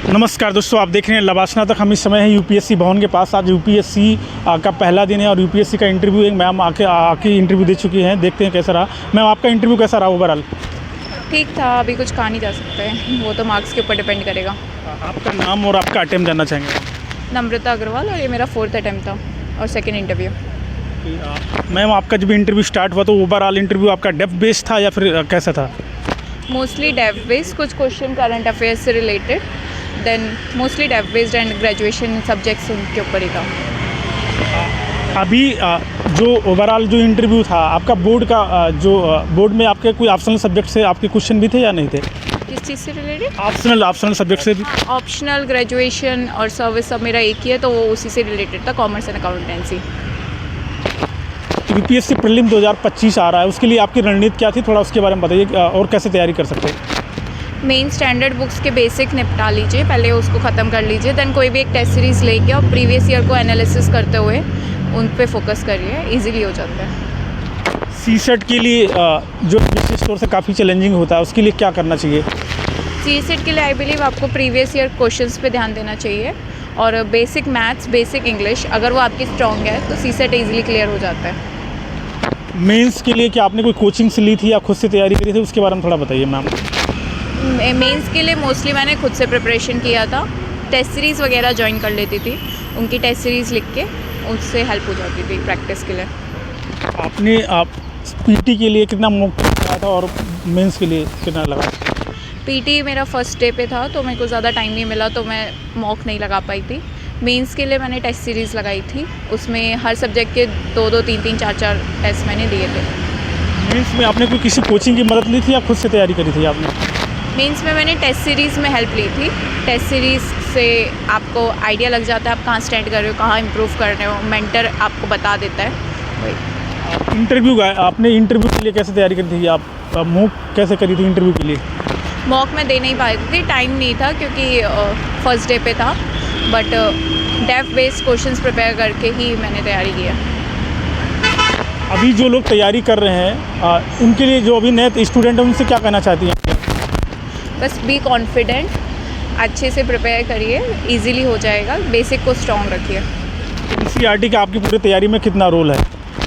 नमस्कार दोस्तों, आप देख रहे हैं लबासना तक। हम इस समय हैं यूपीएससी भवन के पास। आज यूपीएससी का पहला दिन है और यूपीएससी का इंटरव्यू एक मैम आके इंटरव्यू दे चुकी हैं। देखते हैं कैसा रहा। मैम, आपका इंटरव्यू कैसा रहा ओवरऑल? ठीक था, अभी कुछ कहा नहीं जा सकता है, वो तो मार्क्स के ऊपर डिपेंड करेगा। आपका नाम और आपका अटेम्प्ट जानना चाहेंगे? नम्रता अग्रवाल, और ये मेरा 4th अटैम्प्ट था और सेकंड इंटरव्यू। मैम, आपका जब इंटरव्यू स्टार्ट हुआ तो ओवरऑल इंटरव्यू आपका डेप्थ बेस्ड था या फिर कैसा था? मोस्टली डेव बेस्ड, कुछ क्वेश्चन करंट अफेयर्स से related, then mostly DAF based and graduation subjects उनके ऊपर ही था। अभी जो ओवरऑल जो इंटरव्यू था आपका बोर्ड का, जो बोर्ड में आपके कोई ऑप्शनल सब्जेक्ट से आपके क्वेश्चन भी थे या नहीं थे? किस चीज़ से रिलेटेड? ऑप्शनल सब्जेक्ट से भी। ऑप्शनल, ग्रेजुएशन और सर्विस सब मेरा एक ही है, तो वो उसी से रिलेटेड था, commerce and accountancy. UPSC prelim 2025 आ रहा है, उसके लिए आपकी रणनीति क्या थी, थोड़ा उसके बारे में बताइए और कैसे तैयारी कर सकते हैं? मेन स्टैंडर्ड बुक्स के बेसिक निपटा लीजिए, पहले उसको ख़त्म कर लीजिए, देन कोई भी एक टेस्ट सीरीज़ लेके और प्रीवियस ईयर को एनालिसिस करते हुए उन पे फोकस करिए, इजीली हो जाता है। सीसेट के लिए जो विशेष तौर से काफ़ी चैलेंजिंग होता है, उसके लिए क्या करना चाहिए? सीसेट के लिए आई बिलीव आपको प्रीवियस ईयर क्वेश्चंस पे ध्यान देना चाहिए, और बेसिक मैथ्स, बेसिक इंग्लिश अगर वो आपकी स्ट्रॉन्ग है तो सीसेट इजीली क्लियर हो जाता है। मेंस के लिए क्या आपने कोई कोचिंग से ली थी या खुद से तैयारी करी थी, उसके बारे में थोड़ा बताइए मैम। मेंस के लिए मोस्टली मैंने खुद से प्रिपरेशन किया था, टेस्ट सीरीज़ वगैरह ज्वाइन कर लेती थी, उनकी टेस्ट सीरीज़ लिख के उससे हेल्प हो जाती थी प्रैक्टिस के लिए। आपने पीटी के लिए कितना मॉक लगाया था और मेंस के लिए कितना लगा? पीटी मेरा फर्स्ट डे पे था तो मेरे को ज़्यादा टाइम नहीं मिला, तो मैं मॉक नहीं लगा पाई थी। मेंस के लिए मैंने टेस्ट सीरीज़ लगाई थी, उसमें हर सब्जेक्ट के 2-2, 3-3, 4-4 टेस्ट मैंने दिए थे। मेंस में आपने कोई किसी कोचिंग की मदद ली थी या खुद से तैयारी करी थी आपने? मेंस में मैंने टेस्ट सीरीज़ में हेल्प ली थी। टेस्ट सीरीज़ से आपको आइडिया लग जाता है आप कहाँ स्टैंड कर रहे हो, कहाँ इम्प्रूव कर रहे हो, मेंटर आपको बता देता है। वही इंटरव्यू आपने इंटरव्यू के लिए कैसे तैयारी करी थी? आप मॉक कैसे करी थी इंटरव्यू के लिए? मॉक में दे नहीं पाई थी, टाइम नहीं था क्योंकि फर्स्ट डे पे था, but DAF based questions prepare करके ही मैंने तैयारी किया। अभी जो लोग तैयारी कर रहे हैं उनके लिए, जो अभी नए स्टूडेंट हैं, उनसे क्या कहना चाहती हैं? बस बी कॉन्फिडेंट, अच्छे से प्रिपेयर करिए, इजीली हो जाएगा, बेसिक को स्ट्रॉन्ग रखिए। एनसीईआरटी का आपकी पूरी तैयारी में कितना रोल है?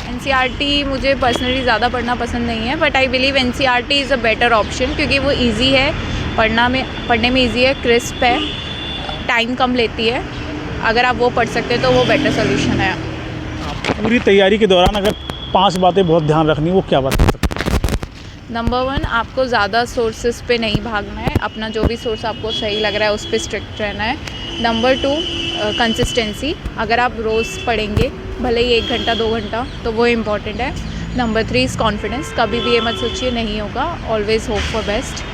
एनसीईआरटी मुझे पर्सनली ज़्यादा पढ़ना पसंद नहीं है, but I believe NCERT is a better option क्योंकि वो इजी है, पढ़ने में इजी है, क्रिस्प है, टाइम कम लेती है। अगर आप वो पढ़ सकते हैं तो वो बेटर सोल्यूशन है। पूरी तैयारी के दौरान अगर 5 बातें बहुत ध्यान रखनी, वो क्या बात है? नंबर 1, आपको ज़्यादा सोर्सेज पे नहीं भागना है, अपना जो भी सोर्स आपको सही लग रहा है उस पर स्ट्रिक्ट रहना है। नंबर 2, कंसिस्टेंसी, अगर आप रोज़ पढ़ेंगे भले ही 1 घंटा 2 घंटा तो वो इम्पॉर्टेंट है। नंबर 3 इज़ कॉन्फिडेंस, कभी भी ये मत सोचिए नहीं होगा, always hope for best.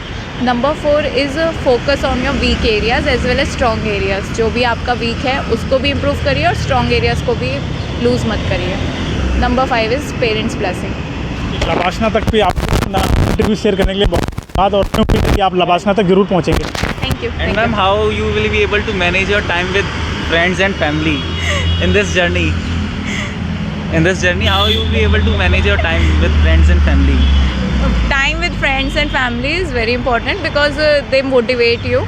Number 4 is focus on your weak areas as well as strong areas, जो भी आपका वीक है उसको भी इम्प्रूव करिए और स्ट्रॉन्ग एरियाज़ को भी लूज़ मत करिए। Number 5 is parents blessing. LBSNAA तक पे आप अपना इंटरव्यू शेयर करने के लिए बहुत धन्यवाद और मैं उम्मीद है कि आप लबासना तक जरूर पहुँचेंगे। Thank you. And ma'am, how you will be able to manage your time with friends and family in this journey? In this journey, how you will be able to manage your time with friends and family? Time with friends and family is very important because they motivate you,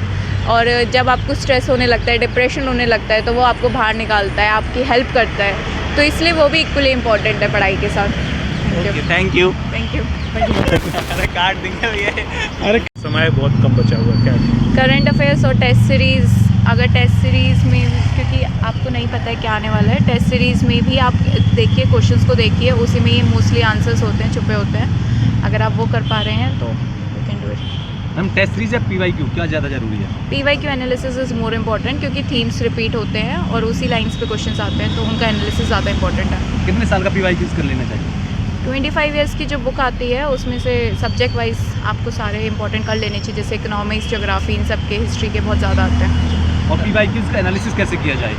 और जब आपको stress होने लगता है, depression होने लगता है, तो वो आपको बाहर निकालता है, आपकी हेल्प करता है, तो इसलिए वो भी इक्वली इम्पॉर्टेंट है पढ़ाई के साथ। Okay, thank you. Thank you. अरे कार्ड देंगे भैया। अरे समय बहुत कम बचा हुआ है, क्या? करंट अफेयर्स और टेस्ट सीरीज़, अगर टेस्ट सीरीज़ में, क्योंकि आपको नहीं पता है क्या आने वाला है, टेस्ट सीरीज़ में भी आप देखिए, क्वेश्चंस को देखिए, उसी में ये मोस्टली आंसर्स होते हैं, छुपे होते हैं। अगर आप वो कर पा रहे हैं तो you can do it. Ma'am, test series या पीवाईक्यू क्या ज़्यादा जरूरी है? PYQ analysis is more important क्योंकि थीम्स रिपीट होते हैं और उसी लाइन्स पे क्वेश्चंस आते हैं, तो उनका एनालिसिस ज़्यादा इंपॉर्टेंट है। कितने साल का पीवाईक्यूज कर लेना चाहिए? 25 ईयर्स की जो बुक आती है उसमें से सब्जेक्ट वाइज आपको सारे इंपॉर्टेंट कर लेने चाहिए, जैसे इकोनॉमिक्स, ज्योग्राफी, इन सब के, हिस्ट्री के बहुत ज़्यादा आते हैं। और पीवाईक्यूज का एनालिसिस कैसे किया जाए?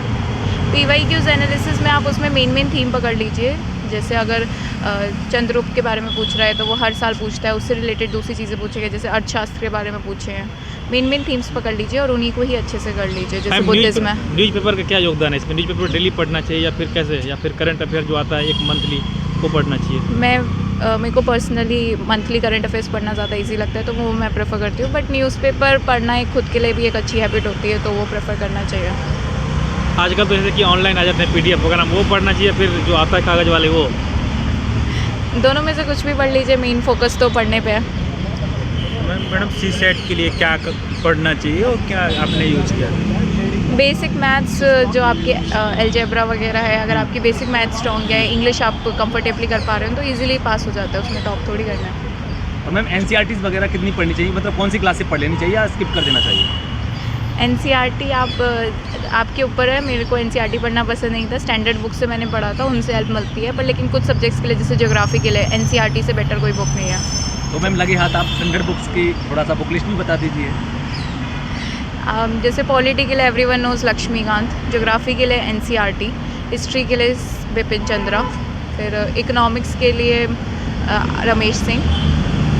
पीवाईक्यूज एनालिसिस में आप उसमें मेन थीम पकड़ लीजिए, जैसे अगर चंद्रगुप्त के बारे में पूछ रहा है तो वो हर साल पूछता है, उससे रिलेटेड दूसरी चीज़ें पूछेगा, जैसे अर्थशास्त्र के बारे में पूछे हैं। मेन थीम्स पकड़ लीजिए और उन्हीं को ही अच्छे से कर लीजिए, जैसे बुद्धिज्म है। न्यूज़पेपर का क्या योगदान है इसमें? न्यूज़पेपर डेली पढ़ना चाहिए या फिर कैसे, या फिर करंट अफेयर जो आता है एक मंथली, वो पढ़ना चाहिए? मैं मेरे को पर्सनली मंथली करंट अफेयर्स पढ़ना ज़्यादा इजी लगता है, तो वो मैं प्रेफर करती हूँ। बट न्यूज़पेपर पढ़ना एक खुद के लिए भी एक अच्छी हैबिट होती है, तो वो प्रेफर करना चाहिए। आजकल तो जैसे कि ऑनलाइन आ जाते हैं PDF वगैरह, वो पढ़ना चाहिए, फिर जो आता है कागज़ वाले वो? दोनों में से कुछ भी पढ़ लीजिए, मेन फोकस तो पढ़ने पे है। मैडम CSET के लिए क्या पढ़ना चाहिए और क्या आपने यूज़ किया? बेसिक मैथ्स जो आपके अलजेब्रा वगैरह है, अगर आपकी बेसिक मैथ्स स्ट्रॉन्ग है, इंग्लिश आप कंफर्टेबली कर पा रहे हो तो इजीली पास हो जाता है, उसमें टॉप थोड़ी करना है। और मैम NCERTs वगैरह कितनी पढ़नी चाहिए, मतलब कौन सी क्लास से पढ़ लेनी चाहिए या स्किप कर देना चाहिए? NCERT आपके ऊपर है। मेरे को NCERT पढ़ना पसंद नहीं था, स्टैंडर्ड बुक से मैंने पढ़ा था, उनसे हेल्प मिलती है। पर लेकिन कुछ सब्जेक्ट्स के लिए, जैसे ज्योग्राफी के लिए NCERT से बेटर कोई बुक नहीं है। तो मैम लगे हाथ आप 100 बुक्स की थोड़ा सा बुक लिस्ट भी बता दीजिए। जैसे पॉलिटी के लिए एवरीवन नोज लक्ष्मीकांत, ज्योग्राफी के लिए NCERT, हिस्ट्री के लिए बिपिन चंद्रा, फिर इकोनॉमिक्स के लिए रमेश सिंह,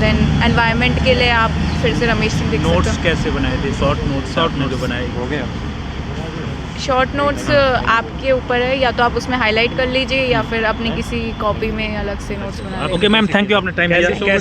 देन एनवायरनमेंट के लिए आप फिर से रमेश सिंह देख सकते नोट्स हो। कैसे बनाए थे? शॉर्ट नोट बनाए हो गया। शॉर्ट नोट्स आपके ऊपर है, या तो आप उसमें हाईलाइट कर लीजिए या फिर अपनी किसी कॉपी में अलग से नोट्स बना लीजिए। ओके मैम, थैंक यू, आपने टाइम दिया।